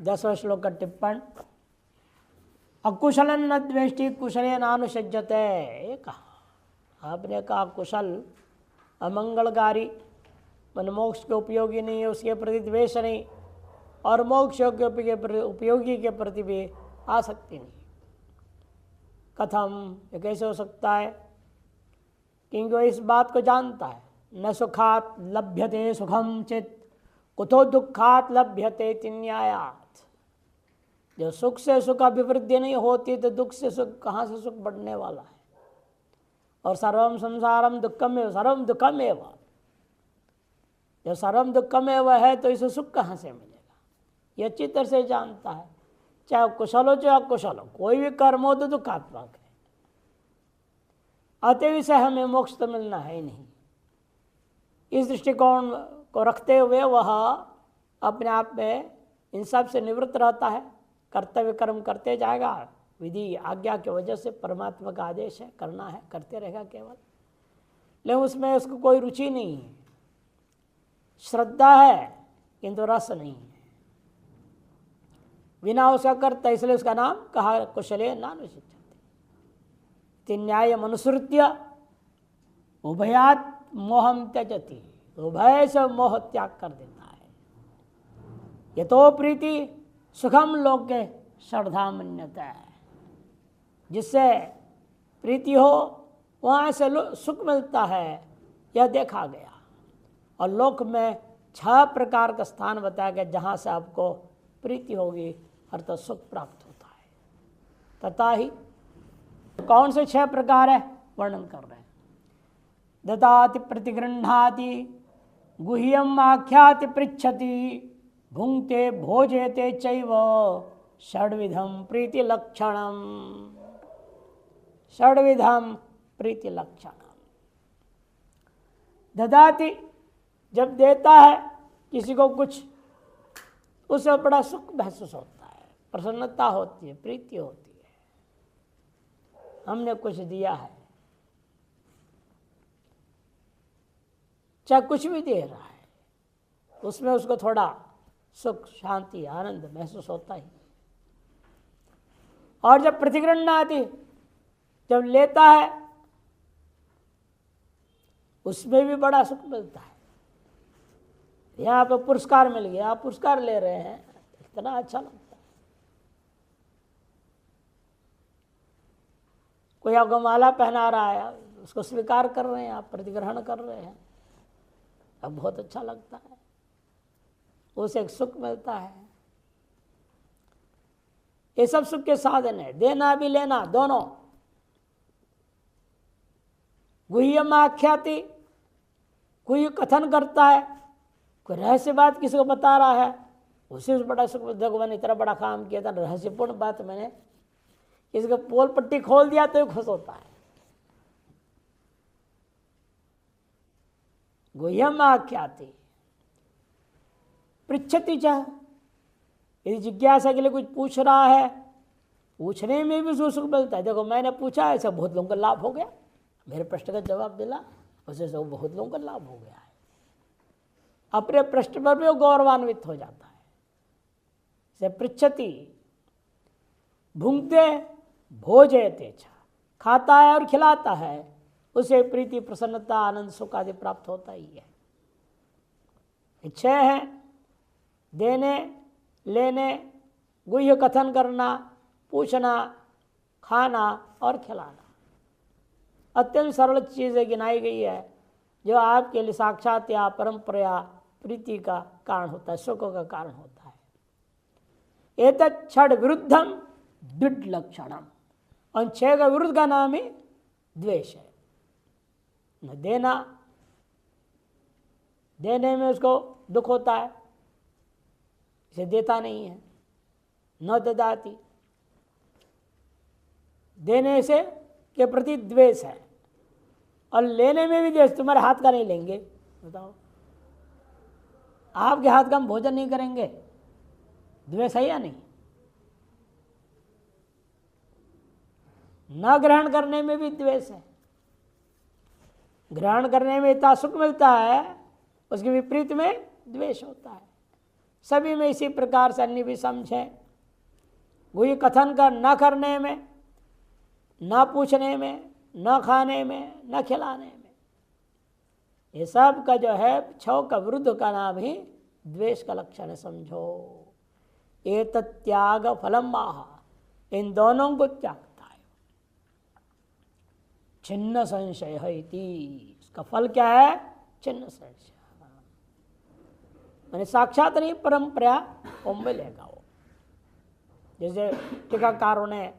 10वें श्लोक का टिप्पण। अकुशलन न द्वेष्टि कुशले नानुषज्यते। ये कहा आपने कहा कुशल अमंगलकारी मन मोक्ष के उपयोगी नहीं है, उसके प्रति द्वेष नहीं, और मोक्ष के उपयोगी के प्रति भी आसक्ति नहीं। कथम, ये कैसे हो सकता है? क्योंकि वो इस बात को जानता है, न सुखात लभ्यते सुखम चित कुतो दुखात लभ्यते न्यायात। जो सुख से सुख अभिवृद्धि नहीं होती तो दुख से सुख कहाँ से सुख बढ़ने वाला है? और सर्वम संसारम दुखमेव सर्वम दुखमेव, जब सर्वम दुखमेव है तो इसे सुख कहाँ से मिलेगा? ये अच्छी तरह से जानता है। चाहे कुशल हो चाहे अकुशल हो, कोई भी कर्म हो तो दुखात्मक है। अतएव से हमें मोक्ष तो मिलना है ही नहीं। इस दृष्टिकोण को रखते हुए वह अपने आप में इन सब से निवृत्त रहता है, कर्तव्य कर्म करते जाएगा। विधि आज्ञा की वजह से परमात्मा का आदेश है, करना है, करते रहेगा केवल, लेकिन उसमें उसको कोई रुचि नहीं है। श्रद्धा है किंतु रस नहीं है, बिना उसका करता, इसलिए उसका नाम कहा कुशले नानुषज्यते। न्याय मनुसृत्य उभयात मोहम त्यजति, उभय से मोह त्याग कर देता है। यतो प्रीति सुखम लोके श्रद्धा मन्यता है, जिससे प्रीति हो वहाँ से सुख मिलता है, यह देखा गया। और लोक में 6 प्रकार का स्थान बताया गया जहाँ से आपको प्रीति होगी अर्थात सुख प्राप्त होता है। तथा ही कौन से 6 प्रकार है वर्णन कर रहे हैं। ददाति प्रतिगृह्णाति गुह्यम आख्याति पृच्छति भुंक्ते भोजेते चैव षड्विधम प्रीति लक्षणम। षड्विधम प्रीति लक्षणम। ददाति जब देता है किसी को कुछ, उससे बड़ा सुख महसूस होता है, प्रसन्नता होती है, प्रीति होती है। हमने कुछ दिया है, चाहे कुछ भी दे रहा है, उसमें उसको थोड़ा सुख शांति आनंद महसूस होता ही। और जब प्रतिगृह्ण आती, जब लेता है, उसमें भी बड़ा सुख मिलता है। यहाँ पे पुरस्कार मिल गया, आप पुरस्कार ले रहे हैं, इतना अच्छा लगता है। कोई आपको माला पहना रहा है, उसको स्वीकार कर रहे हैं, आप प्रतिग्रहण कर रहे हैं, अब बहुत अच्छा लगता है, उसे एक सुख मिलता है। ये सब सुख के साधन है, देना भी लेना दोनों। गुह्यम आख्याति, कोई कथन करता है, कोई रहस्य बात किसी को बता रहा है, उसे बड़ा सुख। देखो मैंने इतना बड़ा काम किया था, रहस्यपूर्ण बात मैंने इसको पोल पट्टी खोल दिया तो खुश होता है। गुह्यम आख्याति पृच्छति च, यदि जिज्ञासा के लिए कुछ पूछ रहा है, पूछने में भी सुख मिलता है। देखो मैंने पूछा, ऐसा बहुत लोगों को लाभ हो गया, मेरे प्रश्न का जवाब दिला, उसे सब बहुत लोगों को लाभ हो गया है। अपने प्रश्न पर भी वो गौरवान्वित हो जाता है। से पृच्छति भुंक्ते भोजयते च, खाता है और खिलाता है, उसे प्रीति प्रसन्नता आनंद सुख आदि प्राप्त होता ही है। 6 है, देने लेने, गुह्य कथन करना, पूछना, खाना और खिलाना। अत्यंत सरल चीज़ें गिनाई गई है जो आपके लिए साक्षात या परंपरा प्रीति का कारण होता है, सुख का कारण होता है। एतत् षड् विरुद्धम द्विड लक्षणम, और 6 का विरुद्ध का नाम ही द्वेष है। न देना, देने में उसको दुख होता है, इसे देता नहीं है। न ददाति, देने से के प्रति द्वेष है, और लेने में भी द्वेष। तुम्हारे हाथ का नहीं लेंगे, बताओ, आपके हाथ का हम भोजन नहीं करेंगे, द्वेष है या नहीं? न ग्रहण करने में भी द्वेष है। ग्रहण करने में इतना सुख मिलता है, उसके विपरीत में द्वेष होता है। सभी में इसी प्रकार से अन्य भी समझे। वही कथन कर न करने में, न पूछने में, न खाने में, न खिलाने में, ये सब का जो है छौ का विरुद्ध का नाम ही द्वेष का लक्षण है। समझो, एतत् त्याग फलम आह, इन दोनों को त्यागता है। छिन्न संशय है इति, इसका फल क्या है? छिन्न संशय, मैंने साक्षात नहीं परंपरा में लेगा वो। जैसे टीकाकारों ने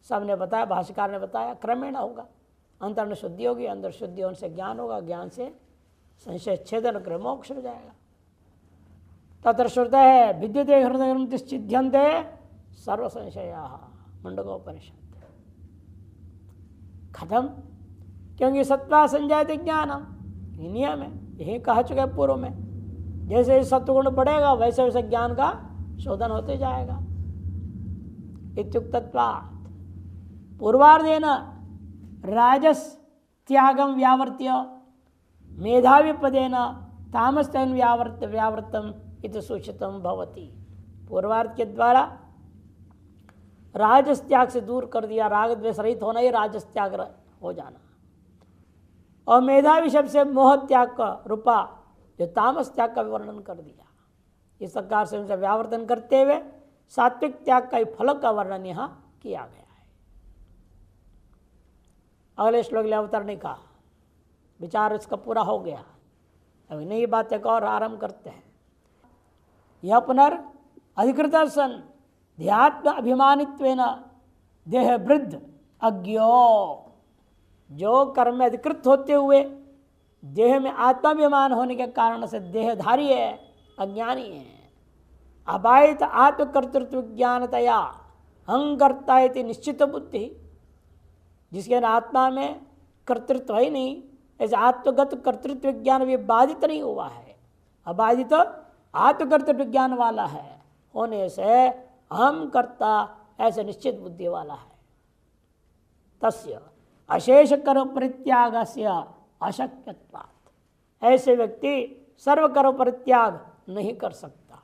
सबने बताया, भाष्यकार ने बताया, क्रमेण होगा। अंतर्न शुद्धि होगी, अंदर शुद्धि होने से ज्ञान होगा, ज्ञान से संशय छेदन कर मोक्ष हो जाएगा। तत्र श्रुत है विद्यते हृदय छिद्यन्ते सर्व संशया, मुंडकोपनिषद। खत्म, क्योंकि सत्वा संजायते ज्ञानम, ये नियम है, यही कहा चुके पूर्व में। जैसे सत्वगुण बढ़ेगा वैसे वैसे ज्ञान का शोधन होते जाएगा। इत्युक्तत्वात् पूर्वार्धेन राजस त्यागम व्यावर्त्य मेधावी पदेन तामस्तेन व्यावृत्तम इति सूचितम भवति। पूर्वार्ध के द्वारा राजस त्याग से दूर कर दिया, राग द्वेष रहित होना ही राजस त्याग हो जाना। और मेधावी शब्द से मोह त्याग का रूपा जो तामस त्याग का वर्णन कर दिया। इस प्रकार से उनसे व्यावर्तन करते हुए सात्विक त्याग का फल का वर्णन यहाँ किया गया है। अगले श्लोक ले अवतरणी का विचार इसका पूरा हो गया। अभी नई बात एक और आरंभ करते हैं। यह पुनर् अधिकृत सन ध्यात्म अभिमानित्वेन देह वृद्ध अज्ञो, जो कर्म में अधिकृत होते हुए देह में आत्माभिमान होने के कारण से देहधारी है, अज्ञानी है। अबाहित आत्मकर्तृत्व ज्ञानतया अहंकर्ता इति निश्चित बुद्धि, जिसके आत्मा में कर्तृत्व ही नहीं, ऐसे आत्मगत कर्तृत्व ज्ञान भी बाधित नहीं हुआ है, अबाधित आत्मकर्तृत्व ज्ञान वाला है, होने से अहम कर्ता ऐसे निश्चित बुद्धि वाला है। तस्य अशेष कर्म परित्यागस्य अशक्यत्वात्, ऐसे व्यक्ति सर्व कर्म परित्याग नहीं कर सकता।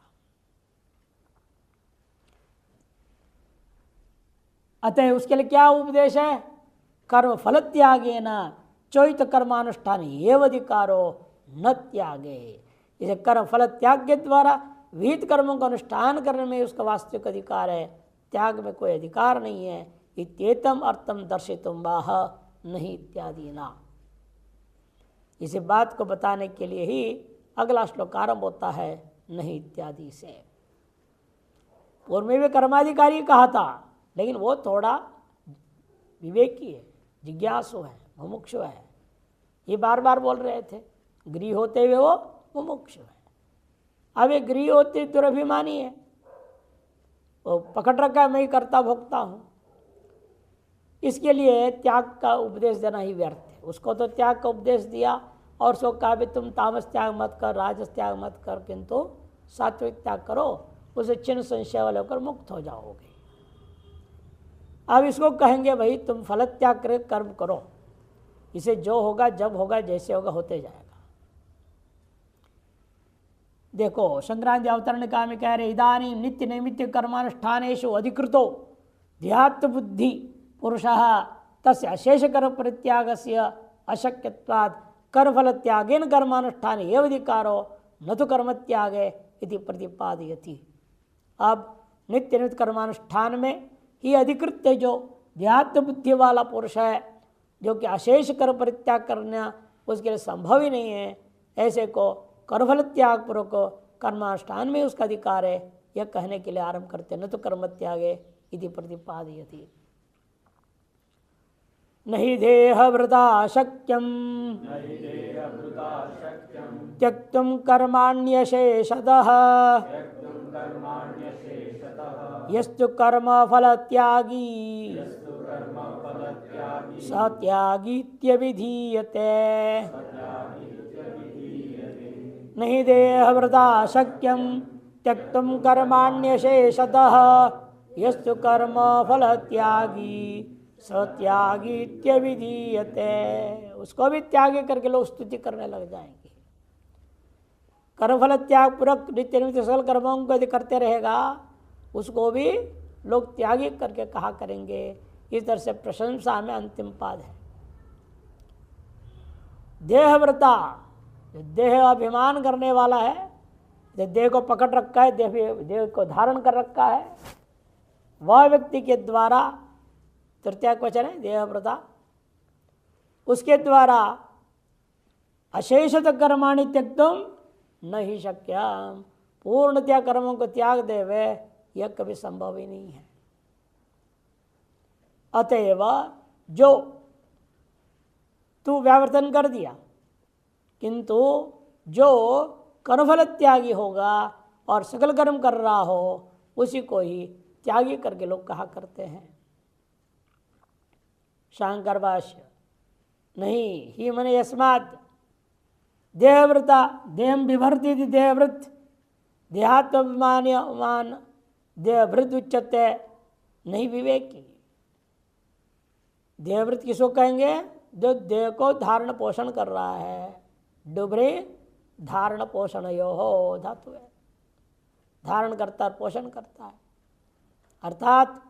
अतः उसके लिए क्या उपदेश है? कर्म फल त्यागे न चोहित कर्मानुष्ठान एव अधिकारो न त्यागे। इसे कर्म फल त्याग के द्वारा विहित कर्मों का अनुष्ठान करने में उसका वास्तविक अधिकार है, त्याग में कोई अधिकार नहीं है। इत्येतम अर्थम दर्शितुम बाह नहीं इत्यादि ना। इसी बात को बताने के लिए ही अगला श्लोक आरंभ होता है नहीं इत्यादि से। पूर्व में भी कर्माधिकारी कहा था, लेकिन वो थोड़ा विवेकी है, जिज्ञासु है, मुमुक्षु है, ये बार बार बोल रहे थे। गृह होते हुए वो मुमुक्षु है। अब ये गृह होते दुर्भिमानी है, वो पकड़ रखा है मैं ही करता भोगता हूँ। इसके लिए त्याग का उपदेश देना ही व्यर्थ है। उसको तो त्याग का उपदेश दिया और उसको कहा भी तुम तामस त्याग मत कर, राजस त्याग मत कर, किंतु सात्विक त्याग करो, उसे चिन्ह संशय वाले होकर मुक्त हो जाओगे। अब इसको कहेंगे भाई तुम फल त्याग कर कर्म करो, इसे जो होगा जब होगा जैसे होगा होते जाएगा। देखो संक्रांति अवतरण का में कह रहे इदानी नित्य नैमित्य कर्मानुष्ठानेषु अधिकृतो ध्यात्म बुद्धि पुरुषः तस्य अशेष कर्म परित्यागस्य अशक्यत्वात् कर्मफल त्यागेन कर्मानुष्ठान एव अधिकारो न तो कर्म त्यागे इति प्रतिपादयति। अब नित्य नित्य कर्मानुष्ठान में ही अधिकृत जो ध्यात्म बुद्धि वाला पुरुष है, जो कि अशेष कर्म परित्याग करना उसके लिए संभव ही नहीं है, ऐसे को कर्मफल त्याग पूर्वक कर्मानुष्ठान में उसका अधिकार है, यह कहने के लिए आरंभ करते न तो कर्म त्यागे इति प्रतिपादयति। नहि देहवृता शक्यं त्यक्तुं कर्माण्यशेषतः यस्तु कर्मफल त्यागी स त्यागीत्यभिधीयते। नहि देहवृता शक्यं त्यक्तुं कर्माण्यशेषतः यस्तु कर्मफल त्यागी सत्यागीत्यभिधीयते। उसको भी त्यागी करके लोग स्तुति करने लग जाएंगे। कर्मफल त्याग पूर्वक नित्य निमित्त सकल कर्मों को यदि करते रहेगा उसको भी लोग त्यागी करके कहा करेंगे। इस तरह से प्रशंसा में अंतिम पाद है। देहव्रता, देह अभिमान करने वाला है, देह को पकड़ रखा है, देह को धारण कर रखा है, वह व्यक्ति के द्वारा, तृतीय क्वेश्चन है देहव्रता, उसके द्वारा अशेषत कर्माणि त्यक्तुम नहीं शक्यम, पूर्णतया कर्मों को त्याग देवे यह कभी संभव ही नहीं है। अतएव जो तू व्यावर्तन कर दिया, किंतु जो कर्मफल त्यागी होगा और सकल कर्म कर रहा हो उसी को ही त्यागी करके लोग कहा करते हैं। शांकर भाष्य नहीं ही मन यस्मात् देहव्रता देहम बिभर्ति देहवृत देहात्मान देहभृत उच्चते नहीं विवेकी। देहवृत किसको कहेंगे? जो देह को धारण पोषण कर रहा है। डुबरे धारण पोषण यो हो धातु है, धारण करता है पोषण करता है, अर्थात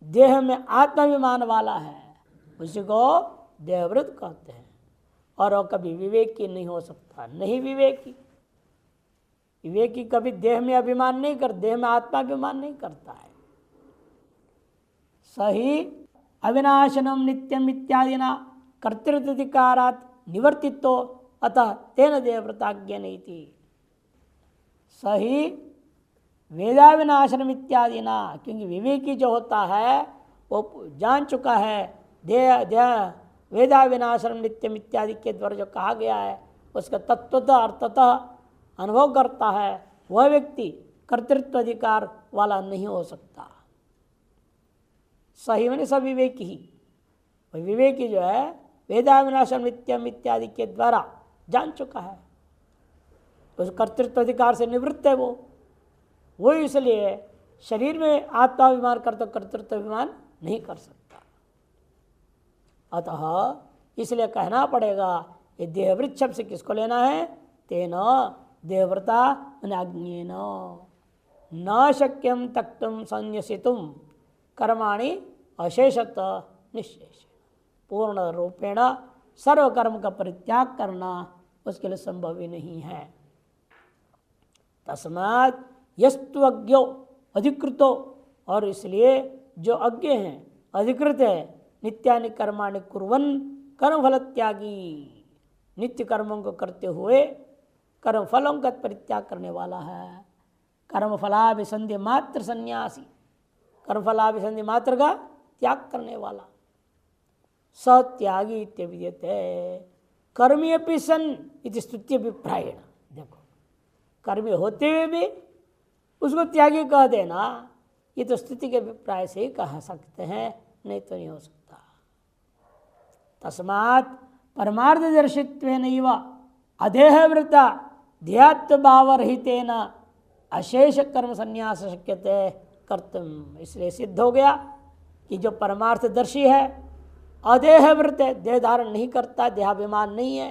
देह में आत्माभिमान वाला है, उसी को देहवृत कहते हैं। और वो कभी विवेकी नहीं हो सकता, नहीं विवेकी। विवेकी कभी देह में अभिमान नहीं कर, देह में आत्माभिमान नहीं करता है। सही अविनाशनम नित्यम इत्यादिना कर्तृत्वाधिकारात् निवर्तितो अतः तेन देहव्रताज्ञा नहीं थी। सही वेदाविनाशनम इत्यादिना, क्योंकि विवेकी जो होता है वो जान चुका है देह वेदाविनाशनम नित्यम इत्यादि के द्वारा जो कहा गया है उसका तत्वतः अर्थतः अनुभव करता है, वह व्यक्ति कर्तृत्व अधिकार वाला नहीं हो सकता। सही मैंने सब विवेकी ही, वह विवेकी जो है वेदाविनाशम नित्यम इत्यादि के द्वारा जान चुका है, उस कर्तृत्व अधिकार से निवृत्त है वो इसलिए शरीर में आत्माभिमान कर तो कर्तृत्व अभिमान नहीं कर सकता। अतः इसलिए कहना पड़ेगा ये देहवृत शब्द से किसको लेना है? तेना देहव्रता अज्ञेन न शक्यम तक्तुम संन्यसितुम कर्माणि अशेषत निश्शेष। पूर्ण रूपेण सर्वकर्म का परित्याग करना उसके लिए संभव ही नहीं है। तस्मात् यस्तु अज्ञो अधिकृतो, और इसलिए जो अज्ञ हैं अधिकृत है, नित्यानि कर्माणि कुर्वन् कर्मफल त्यागी, नित्य कर्मों को करते हुए कर्मफलों का परित्याग करने वाला है। कर्मफलाभिसंधि मात्र सन्यासी, कर्मफलाभिसंधि मात्र का त्याग करने वाला सत्यागी इत्यभिधीयते। कर्मी अपि सन् इति स्तुति अभिप्रायेण। देखो, कर्मी होते हुए भी उसको त्यागी कह देना, ये तो स्तुति के अभिप्राय से ही कह सकते हैं, नहीं तो नहीं हो सकता। तस्मात् परमार्थदर्शित्वेन अदेहवृता ध्यात्व भावरहितेन अशेष कर्म संन्यास शक्यते कर्तुम। इसलिए सिद्ध हो गया कि जो परमार्थदर्शी है, अदेहवृत है, देह धारण नहीं करता, देहाभिमान नहीं है,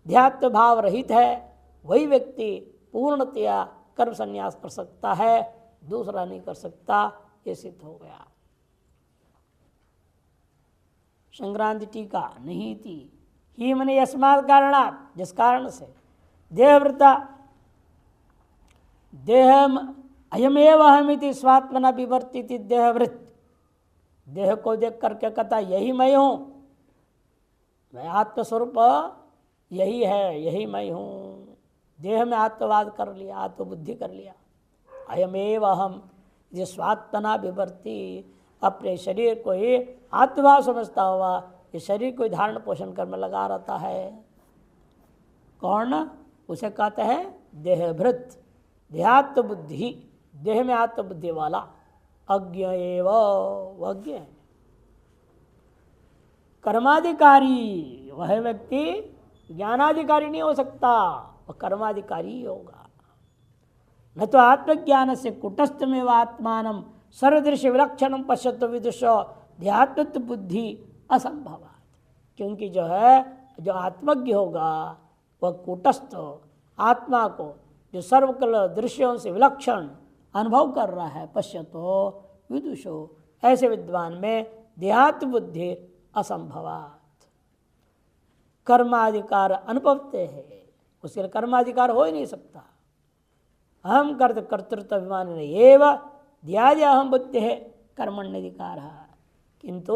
ध्यात्व भाव रहित है, वही व्यक्ति पूर्णतया कर्म संन्यास कर सकता है, दूसरा नहीं कर सकता। ये सिद्ध हो गया। संक्रांति टीका नहीं थी ही मने यस्मात् कारणात्, जिस कारण से देहव्रता देह अयमेव अहमिति स्वात्मना विवर्तिति देहवृत, देह को देख करके कहता यही मैं हूँ, मैं आत्मस्वरूप यही है, यही मैं हूँ। देह में आत्मवाद कर लिया, आत्मबुद्धि कर लिया। अयमेव अहम, जो स्वात्मना विवर्ती, अपने शरीर को ही आत्मा समझता हुआ इस शरीर को धारण पोषण कर में लगा रहता है। कौन? उसे कहते हैं देहभृत, देहात्म बुद्धि, देह में आत्मबुद्धि वाला अज्ञ एव, वह अज्ञ है। कर्माधिकारी वह व्यक्ति ज्ञानाधिकारी नहीं हो सकता, वह कर्माधिकारी ही होगा। न तो आत्मज्ञान से कुटस्थमेव आत्मान सर्वदृश्य विलक्षण पश्यत विदुषो ध्यात्म बुद्धि असंभवात। क्योंकि जो है, जो आत्मज्ञ होगा वह कूटस्थ आत्मा को जो सर्वकल दृश्यों से विलक्षण अनुभव कर रहा है, पश्यतो विदुषो, ऐसे विद्वान में देहात्म बुद्धि असंभवात, कर्माधिकार अनुपत्य है, उसके लिए कर्माधिकार हो ही नहीं सकता। अहम कर्तृत्व अभिमान एवं ध्याय अहम बुद्धि है कर्मण्यधिकार, किंतु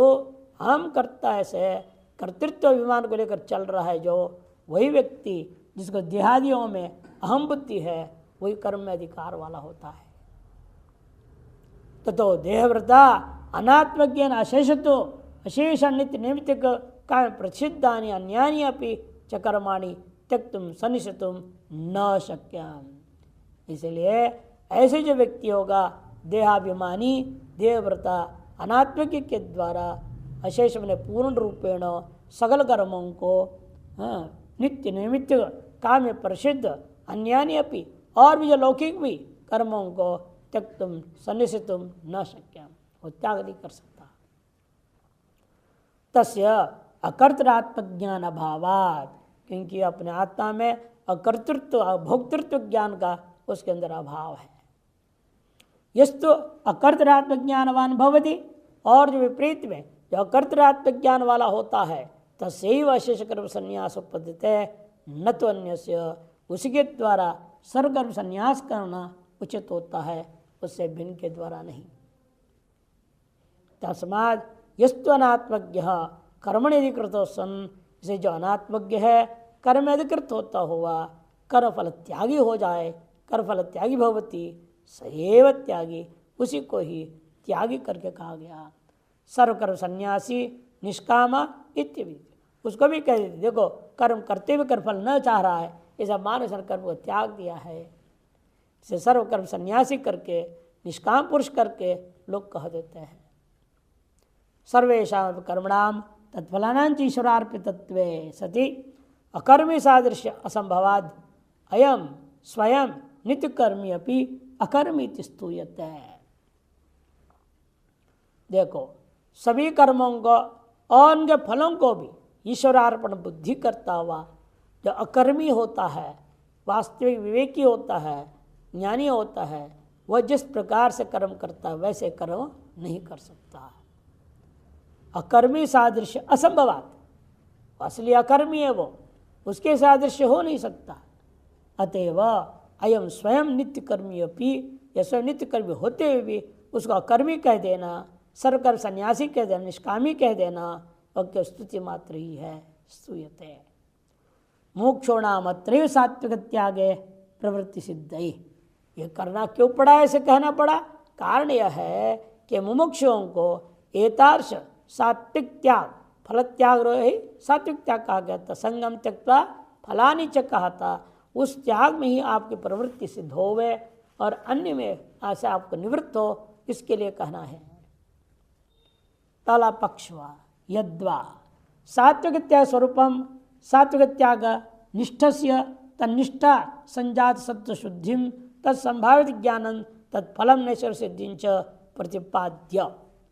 अहम कर्ता ऐसे कर्तृत्व अभिमान को लेकर चल रहा है जो, वही व्यक्ति जिसको देहादियों में अहम बुद्धि है, वही कर्म में अधिकार वाला होता है। ततो देहव्रता अनात्मज्ञान अशेषतो अशेष नित्य निमित्त काम प्रसिद्धानि अन्यानि अपि च कर्माणि त्यक्तुम सन्निषितुम न शक्यम। इसलिए ऐसे जो व्यक्ति होगा देहाभिमानी देहव्रता अनात्मज्ञ के द्वारा अशेष में पूर्ण रूपेण सकल कर्मों को नित्य निमित्त काम में प्रसिद्ध अन्यानि अपि, और भी जो लौकिक भी कर्मों को त्यक्तुम सन्निषितुम न शक्यम, वो त्याग नहीं कर सकता। तस्य अकर्तृत्वज्ञान अभावात्, क्योंकि अपने आत्मा में अकर्तृत्व भोक्तृत्व ज्ञान का उसके अंदर अभाव है। यस्तु अकर्तृत्वज्ञानवान भवति, और जो विपरीत में जो अकर्तृत्वज्ञान वाला होता है, तस्यैव अशेष कर्म संन्यास उपपद्यते न तो अन्यस्य, उसी के द्वारा सर्वकर्म संन्यास करना उचित होता है, उससे भिन्न के द्वारा नहीं। तस्माद् यस्तु अनात्मज्ञ कर्मणि अधिकृतो सन, इसे जो अनात्मज्ञ है कर्म में अधिकृत होता हुआ कर्मफल त्यागी हो जाए, कर्मफल त्यागी भवति सएव त्यागी, उसी को ही त्यागी करके कहा गया। सर्वकर्म सन्यासी निष्कामा इत्यवि, उसको भी कह देते देखो कर्म करते हुए कर्मफल न चाह रहा है, ऐसा मानस कर्म को त्याग दिया है। इसे सर्वकर्म सन्यासी करके निष्काम पुरुष करके लोग कह देते हैं। सर्वेषां कर्मणाम तत्फलानांच ईश्वरार्पितत्वे सति अकर्मी सादृश्य असंभवाद अयम स्वयं नित्यकर्मी अपि अकर्मी स्तूयते। देखो सभी कर्मों को और उनके फलों को भी ईश्वरार्पण बुद्धि करता हुआ जो अकर्मी होता है, वास्तविक विवेकी होता है, ज्ञानी होता है, वह जिस प्रकार से कर्म करता है वैसे कर्म नहीं कर सकता। अकर्मी सादृश्य असंभवात, असली अकर्मी है वो, उसके सादृश्य हो नहीं सकता। अतएव अयम स्वयं नित्य कर्मी अपि, या स्वयं नित्य कर्मी होते हुए भी उसको अकर्मी कह देना, सर्वकर्म सन्यासी कह देना, निष्कामी कह देना, और क्या स्तुति मात्र ही है, स्तूयते। मोक्षोणाम अत्रैव सात्विक त्यागे प्रवृत्ति सिद्धि, ये करना क्यों पड़ा, ऐसे कहना पड़ा, कारण यह है कि मुमुक्षुओं को एतार्श सात्विक त्याग, फल त्याग ही सात्विक त्याग कहा गया था, संगम त्यक्त्वा फलानि च कहा था, उस त्याग में ही आपकी प्रवृत्ति सिद्ध होवे और अन्य में ऐसे आपको निवृत्त हो, इसके लिए कहना है। तला पक्षवा यद्वा सात्विक त्याग स्वरूपम, सात्विक त्याग निष्ठस्य तन्निष्ठा संजात सत्व शुद्धिम तत्संभावित ज्ञानन तत्फलम नैश्वर सिद्धिंच प्रतिपाद्य।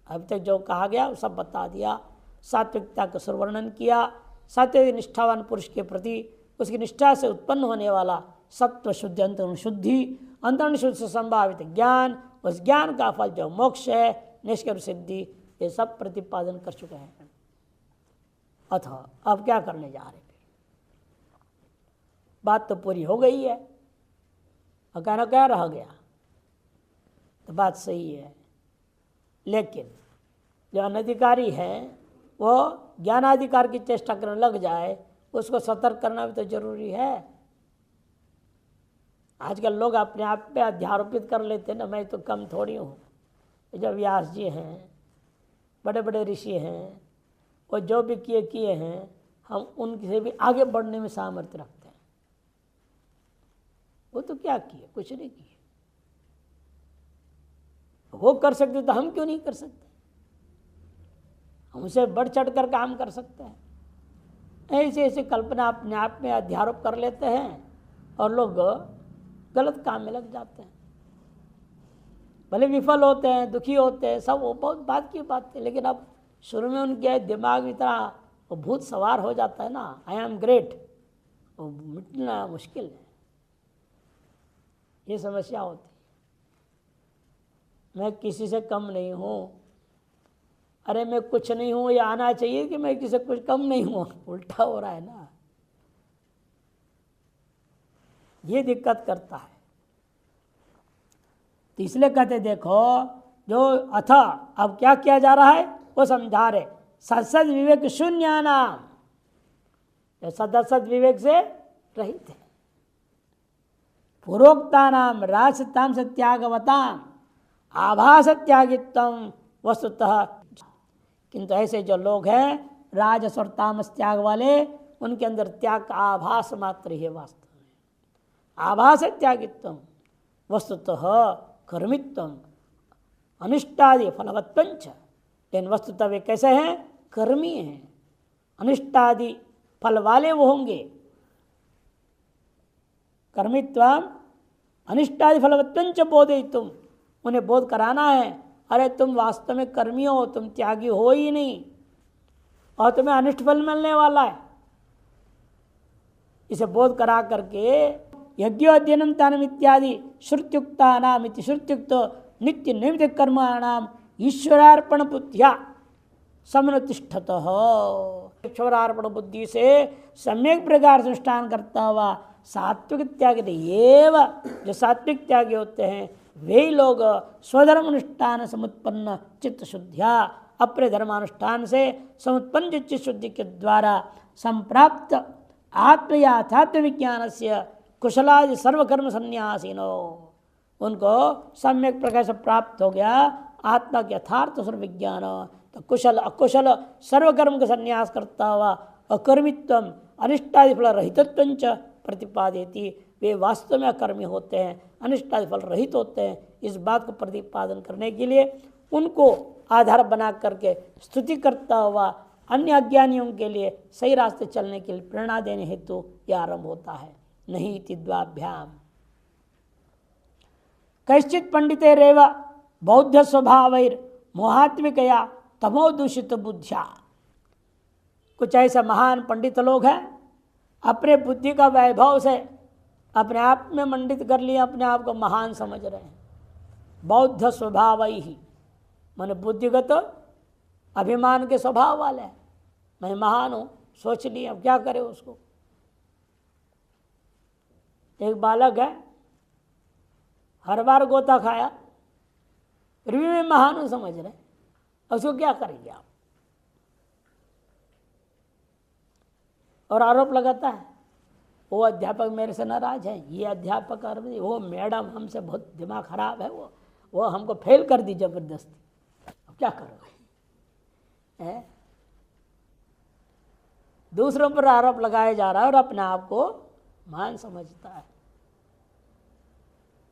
अभी तक जो कहा गया वो सब बता दिया, सात्विकता का सुवर्णन किया, सात्विक निष्ठावान पुरुष के प्रति उसकी निष्ठा से उत्पन्न होने वाला सत्व शुद्धि, अंतर्गुण शुद्धि, अंतर्गुण शुद्धि से संभावित ज्ञान, उस ज्ञान का फल जो मोक्ष है, नैष्कर्म सिद्धि, ये सब प्रतिपादन कर चुके हैं। अतः अब क्या करने जा रहे, बात तो पूरी हो गई है, और कहना क्या रह गया, तो बात सही है, लेकिन जो अनधिकारी है वो ज्ञानाधिकार की चेष्टा करने लग जाए, उसको सतर्क करना भी तो जरूरी है। आजकल लोग अपने आप पे अध्यारोपित कर लेते हैं ना, मैं तो कम थोड़ी हूँ। जो व्यास जी हैं, बड़े बड़े ऋषि हैं, वो जो भी किए हैं, हम उनसे भी आगे बढ़ने में सामर्थ्य रखते हैं। वो तो क्या किए, कुछ नहीं किए। वो कर सकते तो हम क्यों नहीं कर सकते? हमसे बढ़ चढ़ कर काम कर सकते हैं। ऐसे ऐसे कल्पना अपने आप में अध्यारोप कर लेते हैं और लोग गलत काम में लग जाते हैं। भले विफल होते हैं, दुखी होते हैं, सब वो बहुत बात की बात है, लेकिन अब शुरू में उनके दिमाग में इतना वो भूत सवार हो जाता है ना, आई एम ग्रेट, वो मिटना मुश्किल है। ये समस्या होती है। मैं किसी से कम नहीं हूँ, अरे मैं कुछ नहीं हूँ, ये आना चाहिए कि मैं किसी से कुछ कम नहीं हूँ। उल्टा हो रहा है ना, ये दिक्कत करता है। तो इसलिए कहते देखो जो अथा अब क्या किया जा रहा है वो समझा रहे, सदसद विवेक शून्य नाम, जो सदसद विवेक से रहित है, पूर्वोक्ता नाम राजताम से त्यागवताम आभास त्यागित्वम वस्तुतः। किंतु ऐसे जो लोग हैं राजस और तामस त्याग वाले, उनके अंदर त्याग का आभास मात्र ही है, वास्तव में आभास त्यागित्वम वस्तुतः कर्मित्वम अनिष्टादि फलवत्वंच। लेकिन वस्तुतः वे कैसे हैं? कर्मी हैं, अनिष्टादि फल वाले वो होंगे। कर्मित्वम अनिष्टादि फलवत्वंच बोधयितुम, उन्हें बोध कराना है, अरे तुम वास्तव में कर्मी हो, तुम त्यागी हो ही नहीं और तुम्हें अनिष्ट फल मिलने वाला है। इसे बोध करा करके यज्ञोद्यनम तानम इत्यादि श्रुत्युक्ता नाम इति श्रुत्युक्त नित्य नैमित्तिक कर्माणाम ईश्वरार्पण बुद्धिया समनुतिष्ठत। ईश्वरार्पण बुद्धि से सम्यक प्रकार से अनुष्ठान करता हुआ सात्विक त्याग एव, जो सात्विक त्यागी होते हैं वे लोग स्वधर्म अनुष्ठान समुत्पन्न चित्त शुद्धिया, अपने धर्मानुष्ठान से समुत्पन्न चित्त शुद्धि के द्वारा संप्राप्त आत्म याथात्म विज्ञान से कुशलादि सर्वकर्म संन्यासिनो, उनको सम्यक प्रकार से प्राप्त हो गया आत्मा के यथार्थ सर्व विज्ञान। तो कुशल अकुशल सर्वकर्म का संन्यास करता हुआ अकर्मित्वम अनिष्टादि फल रहितत्वंच प्रतिपादयति, वे वास्तव में अकर्मी होते हैं, अनिष्टादि फल रहित होते हैं। इस बात को प्रतिपादन करने के लिए उनको आधार बना करके स्तुति करता हुआ अन्य अज्ञानियों के लिए सही रास्ते चलने के लिए प्रेरणा देने हेतु यह आरंभ होता है। नहीं इति द्वाभ्याम कैश्चित पंडिते रेव बौद्ध स्वभावैर मोहात्मिकया तमो दूषित बुद्धिया। कुछ ऐसे महान पंडित लोग हैं, अपने बुद्धि का वैभव से अपने आप में मंडित कर लिया, अपने आप को महान समझ रहे हैं। बौद्ध स्वभाव ही माने बुद्धिगत अभिमान के स्वभाव वाले हैं, मैं महान हूँ, सोच लिया, अब क्या करे उसको। एक बालक है, हर बार गोता खाया, फिर भी मैं महान हूँ समझ रहे, उसको क्या करेंगे आप। और आरोप लगाता है वो अध्यापक मेरे से नाराज है, ये अध्यापक और वो मैडम हमसे बहुत दिमाग खराब है, वो हमको फेल कर दी जबरदस्ती, अब क्या करोगे। दूसरों पर आरोप लगाया जा रहा है और अपने आप को महान समझता है।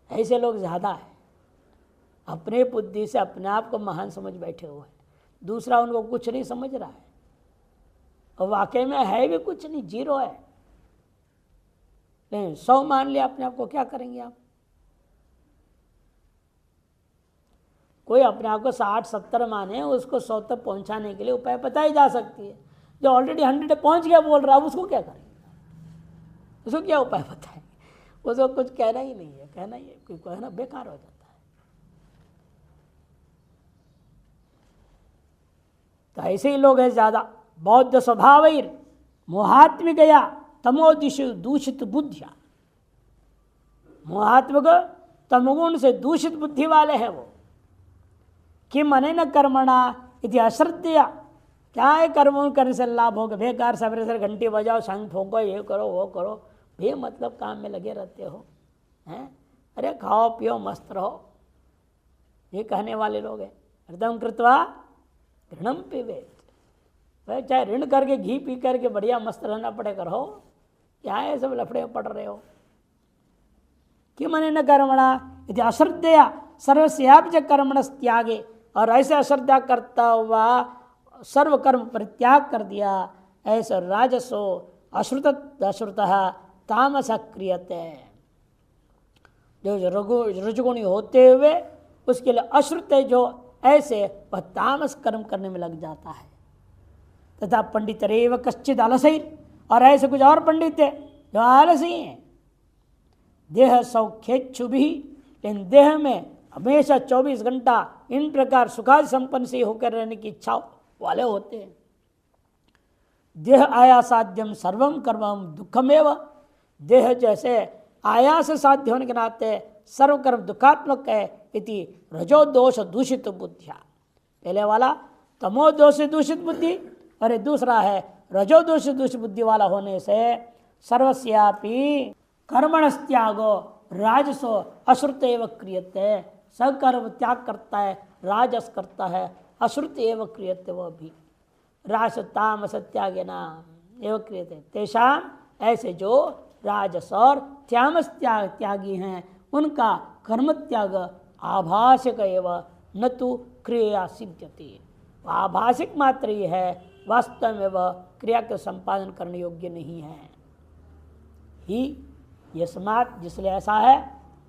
ऐसे लोग ज़्यादा है, अपने बुद्धि से अपने आप को महान समझ बैठे हुए हैं, दूसरा उनको कुछ नहीं समझ रहा है और वाकई में है भी कुछ नहीं, जीरो है। नहीं 100 मान लिया अपने आप को, क्या करेंगे आप। कोई अपने आप को 60-70 माने, उसको 100 तक पहुंचाने के लिए उपाय बताई जा सकती है। जो ऑलरेडी 100 पहुंच गया बोल रहा है, उसको क्या करेंगे, उसको क्या उपाय बताएं, उसको कुछ कहना ही नहीं है, कहना ही है, कोई कहना बेकार हो जाता है। तो ऐसे ही लोग हैं ज़्यादा, बौद्ध स्वभाव मोहात्मिकया तमोदिशु दूषित बुद्धिया, मोहात्मक तमगुण से दूषित बुद्धि वाले हैं वो। किम अनेन कर्मणा इति अश्रद्धया, क्या है कर्म करने से लाभ होगा, बेकार सवेरे से घंटी बजाओ, शंख फूंको, ये करो वो करो, बेमतलब काम में लगे रहते हो हैं। अरे खाओ पियो मस्त रहो, ये कहने वाले लोग हैं। ऋतम कृत्वा ऋणम पिबेत, भाई चाहे ऋण करके घी पी करके बढ़िया मस्त रहना पड़ेगा, रहो, क्या है सब लफड़े पड़ रहे हो। किम अनेन कर्मणा यदि अश्रद्धया सर्वस्यापि कर्मणस् त्यागे, और ऐसे अश्रद्धा करता हुआ सर्व कर्म परित्याग कर दिया, ऐसा राजसो अश्रुतः तामस क्रियते, जो रजगुणी होते हुए उसके लिए अश्रुत है जो, ऐसे वह तामस कर्म करने में लग जाता है। तथा पंडित रेव कश्चित आलसी, और ऐसे कुछ और पंडित है जो आलसी हैं, देह सौख्येच्छु भी, लेकिन देह में हमेशा 24 घंटा इन प्रकार सुखादि संपन्न से होकर रहने की इच्छा वाले होते हैं। देह आयासाध्यम सर्वम कर्मम दुखमेव, देह जैसे आयास साध्य होने के नाते सर्वकर्म दुखात्मक है। इति रजो दोष दूषित बुद्धिया, पहले वाला तमो दोष दूषित बुद्धि और ये दूसरा है रजो दोष दूषित बुद्धि वाला होने से सर्वस्यापि कर्मणस्त्यागो राजसो अश्रुत एव क्रियते, सकर्म त्याग करता है, राजस करता है, अश्रुत एव क्रियते, वह भी राज तामस त्यागेना एव क्रियते तेषाम, ऐसे जो राजस और त्यामस त्यागी हैं उनका कर्म त्याग आभासिक एवं न तो क्रिया सिद्ध्यति, आभासिक मात्र ही है, वास्तव में वह क्रिया के संपादन करने योग्य नहीं है। ही यस्मात्, जिसलिए ऐसा है,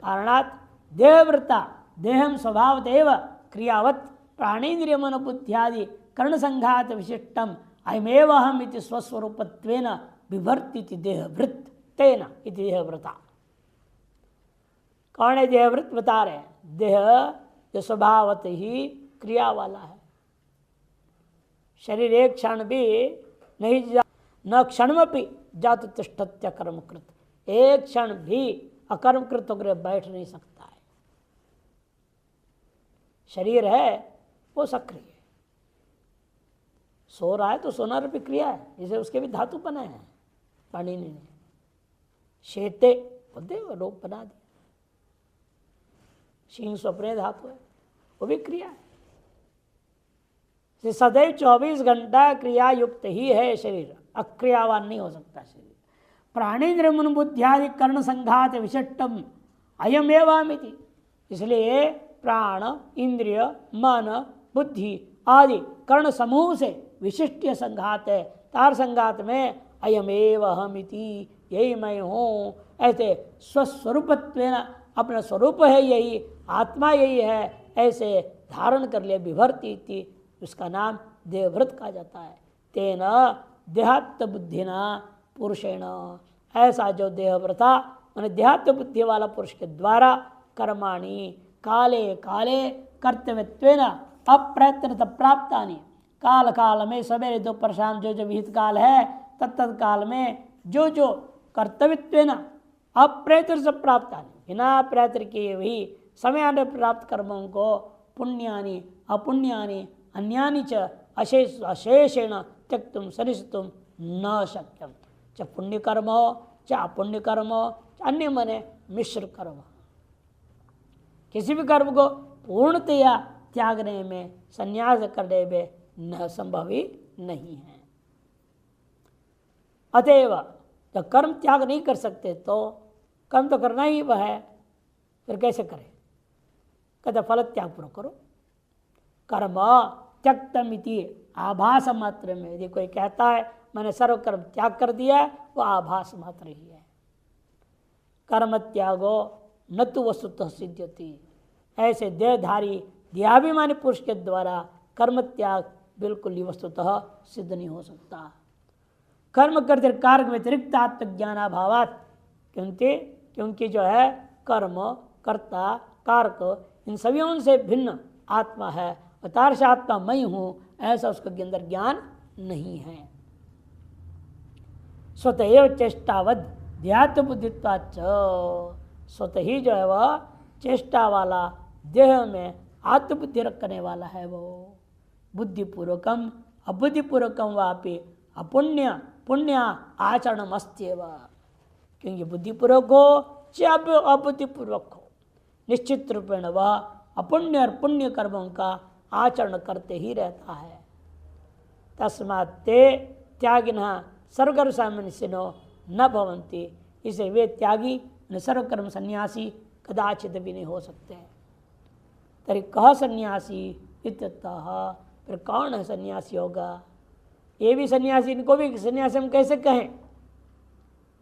कारणात् देहवृता देहम स्वभावदेव क्रियावत् प्राणेन्द्रिय मन बुद्ध्यादि कर्ण संघात विशिष्टम अयमेव अहम इति स्वस्वरूपत्वेन विभर्ति देहवृत तेन इति देहवृता। कौन है देहवृत? बता रहे हैं, देह जो स्वभावत ही क्रिया वाला है, शरीर एक क्षण भी नहीं न क्षणमपि जात तिष्ठत्य कर्मकृत, एक क्षण भी अकर्मकृत होकर बैठ नहीं सकता है। शरीर है वो सक्रिय है, सो रहा है तो सोना रूपी क्रिया है, जिसे उसके भी धातु बने हैं। पानी ने शेते बोलते रूप बना दिया, शीन स्वप्ने धातु है, वो भी क्रिया है। सदैव 24 घंटा क्रिया युक्त ही है शरीर, अक्रियावान नहीं हो सकता शरीर। प्राणेन्द्र मन बुद्धियादि कर्ण संघात विशिष्टम अयमेवामिति, इसलिए प्राण इंद्रिय मन बुद्धि आदि कर्ण समूह से विशिष्ट संघात है, तार संघात में अयमेव अहमिति, यही मैं हूँ, ऐसे स्वस्वरूपत्वेन अपना स्वरूप है यही, आत्मा यही है, ऐसे धारण कर लिया विभर्ति थी, उसका नाम देहवृत कहा जाता है। तेना देहात्म बुद्धिना पुरुषेण, ऐसा जो देहव्रता मैंने देहात्म बुद्धि वाला पुरुष के द्वारा कर्माणि काले काले कर्तव्यत्वेन अप्रयत्न प्राप्तानि, काल काल में सवेरे दोपहर शाम जो जो विहित काल है तत्त काल में जो जो कर्तव्यत्वेन अप्रयत्न से प्राप्तानि, बिना प्रयत्न किए हुई समय प्राप्त कर्मों को पुण्यानि अपुण्यानि अन्यानि च अशेषेण त्यक्तुम सरिष्टुम न शक्यम, चाहे पुण्य कर्म हो चाहे अपुण्य कर्म हो, अन्य मने मिश्र कर्म, किसी भी कर्म को पूर्णतया त्यागने में संन्यास करने में न संभव ही नहीं है। अतएव जब कर्म त्याग नहीं कर सकते तो कर्म तो करना ही वह है, फिर कैसे करें? कहते फल त्याग पूरा करो। कर्म त्यक्तमिति आभास मात्र में, यदि कोई कहता है मैंने सर्व कर्म त्याग कर दिया है, वो आभास मात्र ही है। कर्म त्यागो न तो वस्तुतः सिद्ध्यति, ऐसे देहधारी देहाभिमानी पुरुष के द्वारा कर्म त्याग बिल्कुल ही वस्तुतः सिद्ध नहीं हो सकता। कर्म करते कारक व्यतिरिक्त आत्मज्ञानाभावात, क्योंकि जो है कर्म कर्ता कारक इन सभी से भिन्न आत्मा है, अतार्श आत्मा मैं हूँ, ऐसा उसके अंदर ज्ञान नहीं है। स्वतः एव चेष्टावद देहात्म बुद्धित्वाच, स्वतः ही जो है वह चेष्टा वाला देह में आत्मबुद्धि रखने वाला है, वो बुद्धिपूर्वकम अबुद्धिपूर्वकम वापि अपुण्य पुण्य आचरणम अस्त्येव, क्योंकि बुद्धिपूर्वक हो चाहे अबुद्धिपूर्वक हो, निश्चित रूपेण वह अपुण्य और पुण्य कर्मों का आचरण करते ही रहता है। तस्मात् ते त्यागिनः सर्वकर्म सामन्यसिनो न भवन्ति, इसे वे त्यागी सर्वकर्म सन्यासी कदाचित भी नहीं हो सकते। तरी कह सन्यासी इत्यतः, फिर कौन है सन्यासी होगा? ये भी सन्यासी, इनको भी सन्यासी हम कैसे कहें?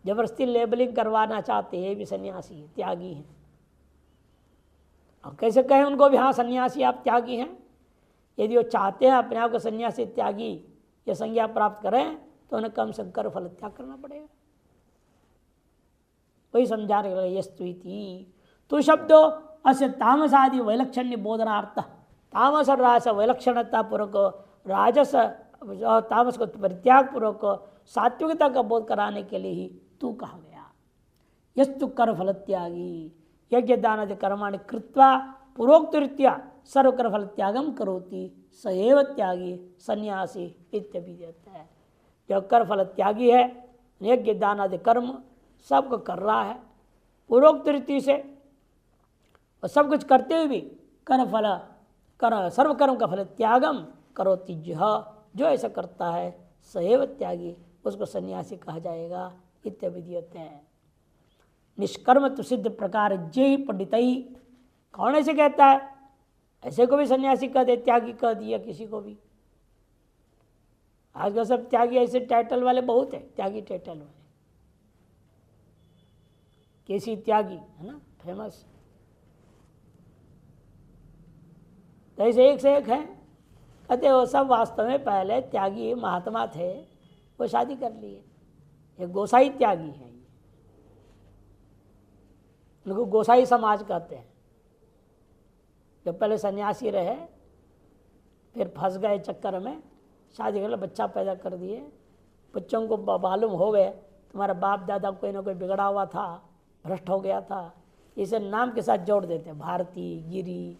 जबरदस्ती लेबलिंग करवाना चाहते हैं, ये भी सन्यासी है, त्यागी हैं। अब कैसे कहें उनको भी हाँ सन्यासी आप त्यागी हैं? यदि वो चाहते हैं अपने आप को सन्यासी त्यागी ये संज्ञा प्राप्त करें तो उन्हें कम से कम कर्म फल त्याग करना पड़ेगा। वही समझाने के लिए यस्तु इति। तो शब्दों अस्य तामसादि वैलक्षण्य बोधनार्थ, तामस और राजस वैलक्षणता पूर्वक, राजस और तामस को परित्याग पूर्वक सात्विकता का बोध कराने के लिए ही तू कहा गया। यस्तु कर फल त्यागी यज्ञ दान कर्माणि कृत्वा पूर्वोक्त रीत्या सर्व कर फल त्यागम करोति स एव त्यागी सन्यासी इत्यभिधीयते है। जो कर फल त्यागी है, यज्ञ दान आदि कर्म सबको कर रहा है पूर्वोक्त रीति से, और सब कुछ करते हुए भी कर फल कर सर्व कर्म का फल त्यागम करोति, जो ऐसा करता है स एव त्यागी, उसको सन्यासी कहा जाएगा इत्यभिधीयते है। निष्कर्म तो सिद्ध प्रकार जय पंडित ही, कौन ऐसे कहता है? ऐसे को भी सन्यासी कह दे, त्यागी कह दिया किसी को भी। आजकल सब त्यागी ऐसे टाइटल वाले बहुत है, त्यागी टाइटल वाले, केसी त्यागी है ना, फेमस। तो ऐसे एक से एक है, कहते वो सब वास्तव में पहले त्यागी महात्मा थे, वो शादी कर लिए। ये गोसाई त्यागी है, उनको गोसाई समाज कहते हैं। जो पहले सन्यासी रहे, फिर फंस गए चक्कर में, शादी कर बच्चा पैदा कर दिए, बच्चों को मालूम हो गए तुम्हारा बाप दादा कोई ना कोई बिगड़ा हुआ था, भ्रष्ट हो गया था, इसे नाम के साथ जोड़ देते हैं। भारती, गिरी,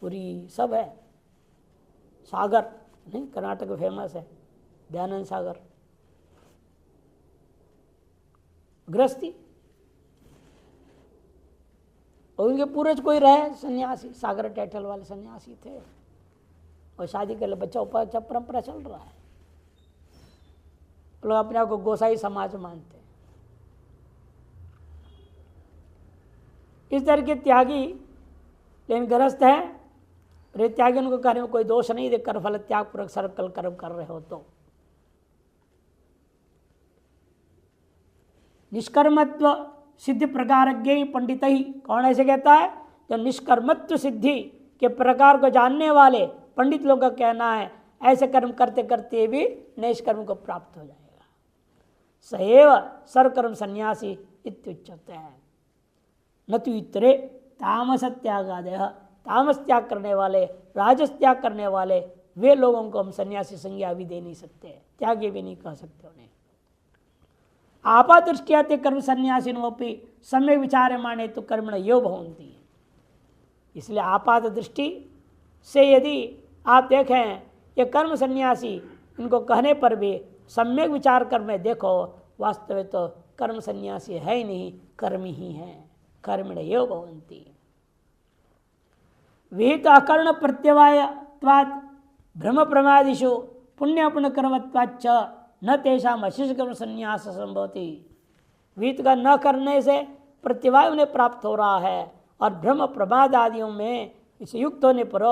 पुरी सब है। सागर नहीं, कर्नाटक में फेमस है दयानंद सागर। गृहस्थी, और उनके पूर्वज कोई रहे सन्यासी, सागर टाइटल वाले सन्यासी थे, और शादी कर ले बच्चा ऊपर परंपरा चल रहा है। लोग अपने आप को गोसाई समाज मानते हैं। इस तरह के त्यागी, लेकिन गृहस्थ है, रे त्यागी उनको कार्य में कोई दोष नहीं दे, कर फल त्याग पूर्वक सर्वकल कर्म कर रहे हो तो। निष्कर्मत्व सिद्धि प्रकारज्ञ पंडित ही, कौन ऐसे कहता है? जो निष्कर्मत्व सिद्धि के प्रकार को जानने वाले पंडित लोगों का कहना है ऐसे कर्म करते करते भी निष्कर्म को प्राप्त हो जाएगा। सएव सर्वकर्म सन्यासी इत्युच्यते है। न तो इतरे तामस त्यागादय, तामस त्याग करने वाले, राजस त्याग करने वाले वे लोगों को हम सन्यासी संज्ञा भी दे नहीं सकते, त्यागी भी नहीं कह सकते उन्हें। आपादृष्टिया ते कर्म सन्यासिनोपि सम्यक विचार माने तो कर्मण यो भवन्ति। इसलिए आपात दृष्टि से यदि आप देखें ये कर्म सन्यासी, इनको कहने पर भी सम्यक विचार कर में देखो, वास्तव में तो कर्म सन्यासी है ही नहीं, कर्मी ही है। कर्मण यो भवन्ति। विहित अकर्ण प्रत्यवायत्वात् भ्रम प्रमादिषु पुण्यपुण्य कर्मत्वाच्च न तेषाम अशिष्ट कर्म संन्यास संभवति। विहित का न करने से प्रत्यवाय उन्हें प्राप्त हो रहा है, और भ्रम प्रमाद आदियों में इस युक्त होने पर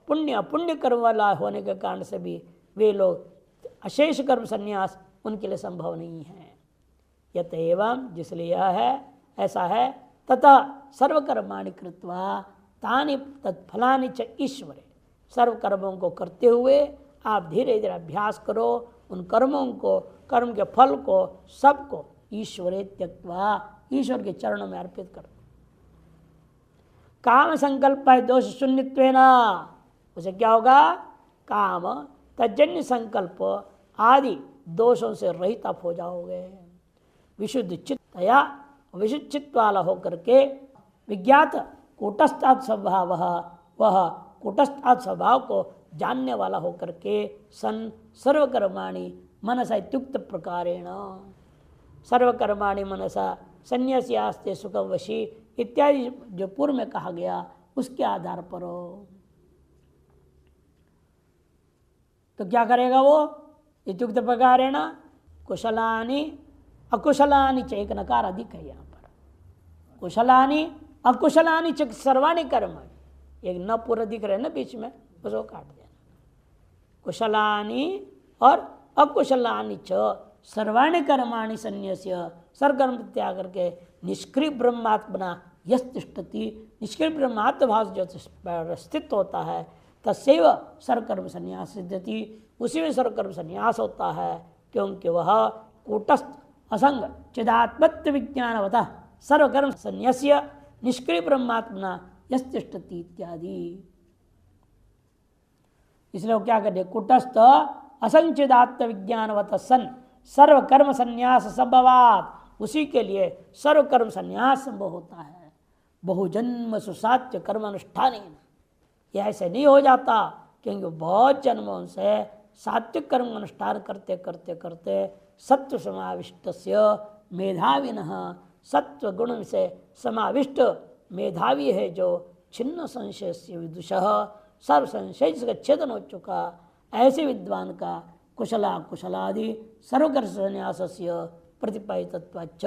पुण्य अपुण्य कर्म वाला होने के कारण से भी वे लोग अशेष कर्म संन्यास उनके लिए संभव नहीं है। यत एवं, जिसलिए यह है ऐसा है, तथा सर्वकर्माणि कृत्वा तानि तत्फलानि च ईश्वरे, सर्व कर्मों को करते हुए आप धीरे धीरे अभ्यास करो, उन कर्मों को, कर्म के फल को, सबको ईश्वरे त्यक्त्वा, ईश्वर के चरणों में अर्पित कर दो। काम संकल्प है दोष शून्यत्वेन, उसे क्या होगा? काम तजन्य संकल्प आदि दोषों से रहित आप हो जाओगे। विशुद्ध चित्तया, विशुद्ध चित्त वाला होकर के विज्ञात कूटस्थात् स्वभाव, वह कूटस्थात् स्वभाव को जानने वाला होकर के सन सर्वकर्माणि मनसा इत्युक्त प्रकारेण, सर्वकर्माणि मनसा संन्यास्यास्ते सुखम वशी इत्यादि जो पूर्व में कहा गया उसके आधार पर हो। तो क्या करेगा वो? इत्युक्त प्रकारेण कुशलानि अकुशलानि च, एक नकार अधिक है यहाँ पर, कुशलानि अकुशलानि च सर्वाणि कर्म, एक न पूरा दिख रहे ना बीच में, उसको काट देना। कुशलानि और अकुशलानि च सर्वाणि कर्माणि संन्यस्य, सर्वकर्म त्याग करके निष्क्रिय ब्रह्मात्मना यस्तिष्ठति, निष्क्रिय ब्रह्मात्म भाव जो स्थित होता है, तस्यैव सर्वकर्म संन्यास सिद्ध्यति, उसी में सर्वकर्म संन्यास होता है, क्योंकि वह कूटस्थ असंग चिदात्मत्व विज्ञानवतः सर्वकर्म संन्यास्य निष्क्रिय ब्रह्मात्मना यस्तिष्ठति इत्यादि। इसलिए वो क्या करे, कुटस्थ असंचिदात्म विज्ञानवत सन सर्वकर्म संन्यास संभवात, उसी के लिए सर्वकर्म संन्यास संभव होता है। बहुजन्म सुसाध्य कर्म अनुष्ठान, यह ऐसे नहीं हो जाता क्योंकि बहुत जन्मों से सात्विक कर्म अनुष्ठान करते करते करते सत्व समाविष्ट मेधाविनः, सत्व गुण से समाविष्ट मेधावी है जो छिन्न संशय से विदुषः, सर्व संशय से छेदन हो चुका ऐसे विद्वान का कुशला कुशलादि सर्वकर्म संन्यास प्रतिपादितत्वाच्च,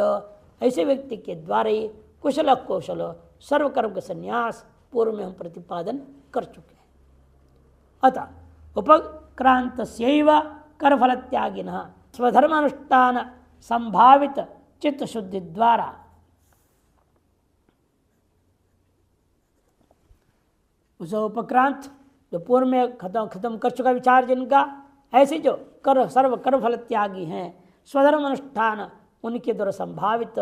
ऐसे व्यक्ति के द्वारा ही कुशल कौशल सर्वकर्म का संन्यास पूर्व में हम प्रतिपादन कर चुके हैं। अतः उपक्रांत कर्मफल त्यागिनः स्वधर्मानुष्ठान संभावित चित्त शुद्धि द्वारा उसे उपक्रांत जो पूर्व में खत्म कर चुका विचार जिनका, ऐसे जो सर्व कर्मफल त्यागी हैं स्वधर्म अनुष्ठान उनके द्वारा संभावित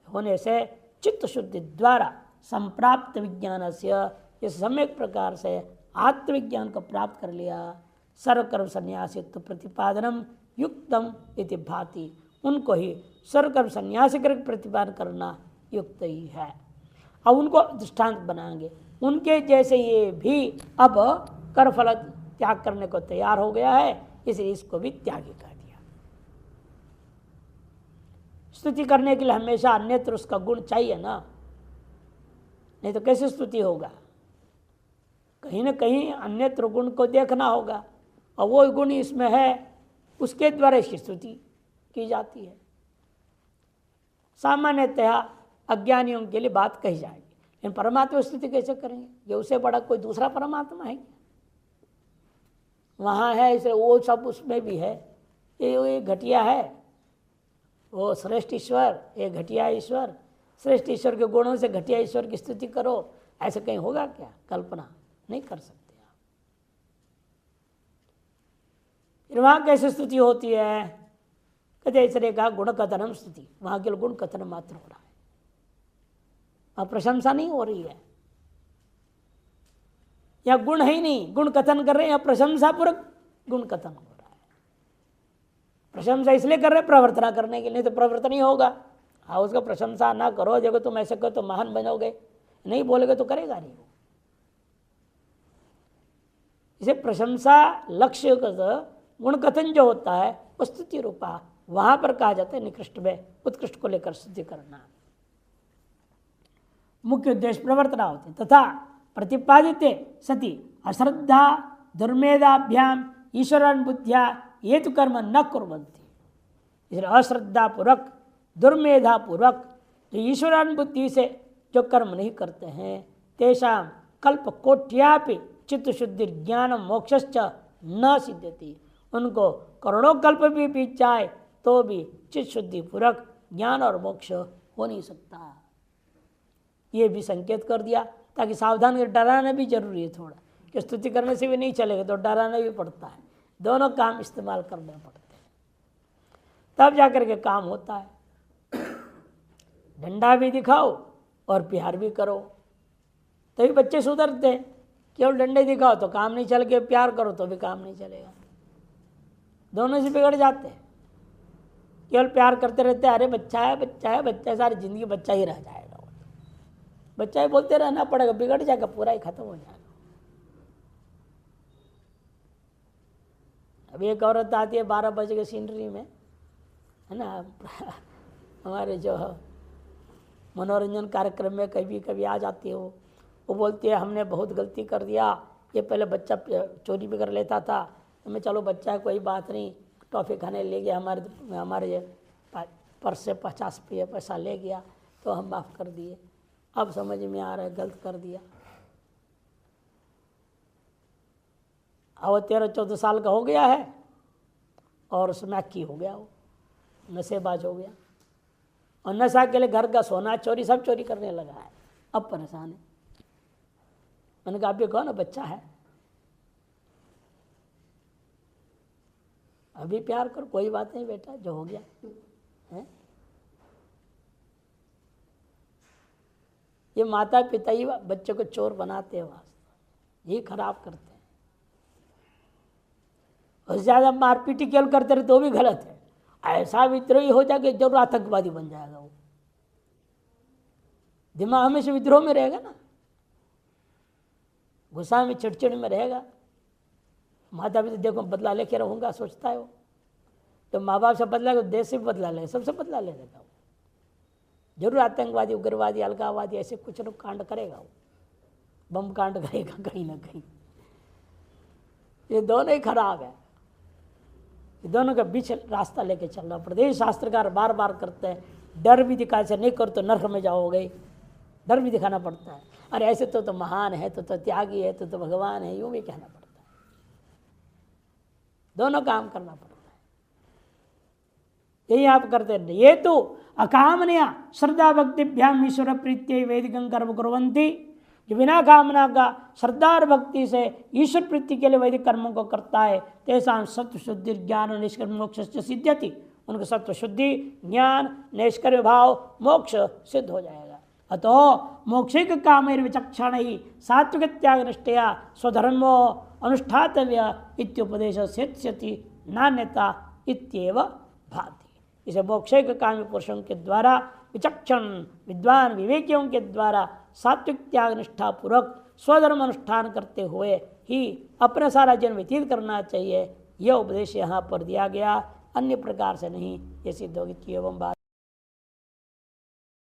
होने से चित्त शुद्धि द्वारा संप्राप्त विज्ञान से इस सम्यक प्रकार से आत्मविज्ञान को प्राप्त कर लिया, सर्वकर्म संन्यासित्व प्रतिपादनम युक्तम इति भाति, उनको ही सर्वकर्म संन्यासी कर प्रतिपादन करना युक्त ही है। अब उनको दृष्टांत बनाएंगे, उनके जैसे ये भी अब कर्मफल त्याग करने को तैयार हो गया है, इसलिए इसको भी त्यागी कर दिया। स्तुति करने के लिए हमेशा अन्यत्र उसका गुण चाहिए ना, नहीं तो कैसे स्तुति होगा, कहीं ना कहीं अन्यत्र गुण को देखना होगा और वो गुण इसमें है, उसके द्वारा इसकी स्तुति की जाती है। सामान्यतः अज्ञानियों के लिए बात कही जाएगी, लेकिन परमात्मा स्तुति कैसे करेंगे, ये उससे बड़ा कोई दूसरा परमात्मा है क्या? वहाँ है इसलिए वो सब उसमें भी है, ये घटिया है, वो श्रेष्ठ ईश्वर, ये घटिया ईश्वर, श्रेष्ठ ईश्वर के गुणों से घटिया ईश्वर की स्तुति करो, ऐसे कहीं होगा क्या? कल्पना नहीं कर सकते आप। फिर वहाँ कैसे स्तुति होती है, कहते इसलिए कहा गुण कथनम स्तुति, वहाँ केवल गुण कथन मात्र हो रहा है, वहाँ प्रशंसा नहीं हो रही है, या गुण है ही नहीं, गुण कथन कर रहे हैं या प्रशंसा पूर्वक गुण कथन हो रहा है। प्रशंसा इसलिए कर रहे हैं प्रवर्तना करने के लिए, तो प्रवर्तन ही होगा। हाँ, उसका प्रशंसा ना करो, देखो तुम ऐसे करो तो महान बनोगे, नहीं बोलोगे तो करेगा नहीं वो। इसे प्रशंसा लक्ष्य गुण कथन जो होता है वो स्तुति रूपा, वहां पर कहा जाता है निकृष्ट में उत्कृष्ट को लेकर स्तुति करना। मुख्य उद्देश्य प्रवर्तना होती तथा प्रतिपादित सति अश्रद्धा दुर्मेधाभ्याम ईश्वरान बुद्धिया ये तो कर्म न कुर्वन्ति, इसलिए अश्रद्धा पूर्वक दुर्मेधा पूर्वक जो ईश्वरान बुद्धि से जो कर्म नहीं करते हैं, तेषाम कल्प कोट्यापि चित्त शुद्धि ज्ञान मोक्षश्च न सिद्ध्यति, उनको करोड़ों कल्प भी बीत जाए तो भी चित्त शुद्धि पूर्वक ज्ञान और मोक्ष हो नहीं सकता। ये भी संकेत कर दिया ताकि सावधान कर, डराना भी जरूरी है थोड़ा, कि स्तुति करने से भी नहीं चलेगा तो डराना भी पड़ता है, दोनों काम इस्तेमाल करने पड़ते हैं तब जाकर के काम होता है। डंडा भी दिखाओ और प्यार भी करो तभी बच्चे सुधरते हैं, केवल डंडे दिखाओ तो काम नहीं चल के प्यार करो तो भी काम नहीं चलेगा, दोनों से बिगड़ जाते हैं। केवल प्यार करते रहते हैं, अरे बच्चा है बच्चा है बच्चा है, सारी जिंदगी बच्चा ही रह जाएगा, वो बच्चा ही बोलते रहना पड़ेगा, बिगड़ जाएगा, पूरा ही खत्म हो जाएगा। अभी एक औरत आती है 12 बजे के सीनरी में, है ना, हमारे जो मनोरंजन कार्यक्रम में कभी कभी आ जाती है, वो बोलती है हमने बहुत गलती कर दिया, ये पहले बच्चा चोरी भी कर लेता था, तो मैं चलो बच्चा है कोई बात नहीं, टॉफ़ी खाने ले गया, हमारे पर्स से 50 पैसा ले गया तो हम माफ़ कर दिए, अब समझ में आ रहा है गलत कर दिया। अब वो 13-14 साल का हो गया है और स्मैकी हो गया, वो नशेबाज हो गया और नशा के लिए घर का सोना चोरी सब चोरी करने लगा है, अब परेशान है। मैंने कहा आप भी कहो ना बच्चा है, अभी प्यार करो, कोई बात नहीं बेटा, जो हो गया है। ये माता पिता ही बच्चों को चोर बनाते हैं, वास्तव ये खराब करते हैं। और ज़्यादा मारपीटी केवल करते रहे तो भी गलत है। ऐसा विद्रोही हो जाए कि जरूर आतंकवादी बन जाएगा वो, दिमाग हमेशा विद्रोह में रहेगा ना, गुस्सा में चिड़चिड़ में रहेगा। माता पिता देखो बदला लेके रहूँगा सोचता है वो, तो माँ बाप से बदला तो देश से भी बदला लेगा, सबसे बदला ले लेगा वो। जरूर आतंकवादी उग्रवादी अलगाववादी ऐसे कुछ लोग कांड करेगा वो, बम कांड करेगा कहीं ना कहीं। ये दोनों ही खराब है, ये दोनों के बीच रास्ता लेके चलना पड़ता है। शास्त्रकार बार बार करते हैं, डर भी दिखा से नहीं करो तो नरक में जाओगे, डर भी दिखाना पड़ता है। अरे ऐसे तो महान है, तो त्यागी है, तो भगवान है, यूँ भी कहना पड़ता है। दोनों काम करना पड़ता है, यही आप करते हैं। ये तो अकामनया श्रद्धा भक्तिभ्याम ईश्वर प्रीत्यै वैदिकं कर्म कुर्वन्ति, जो बिना कामना का श्रद्धा और भक्ति से ईश्वर प्रीति के लिए वैदिक कर्मों को करता है, तेषां सत्व शुद्धि ज्ञान और निष्कर्म मोक्ष सिद्ध्यति, उनका सत्व शुद्धि ज्ञान नैष्कर्म्य भाव मोक्ष सिद्ध हो जाएगा। अतो मोक्षिक कामेर विचक्षण ही सात्विक त्याग निष्ठया स्वधर्मो अनुष्ठातव्य इत्युपदेश सेत्स्यति नान्यता इत्येव भाति। इसे मोक्षिक कामी पुरुषों के द्वारा विचक्षण विद्वान विवेकियों के द्वारा सात्विक त्याग निष्ठा पूर्वक स्वधर्म अनुष्ठान करते हुए ही अपना सारा जीवन व्यतीत करना चाहिए, यह उपदेश यहाँ पर दिया गया, अन्य प्रकार से नहीं। ये सिद्ध होगी एवं बात।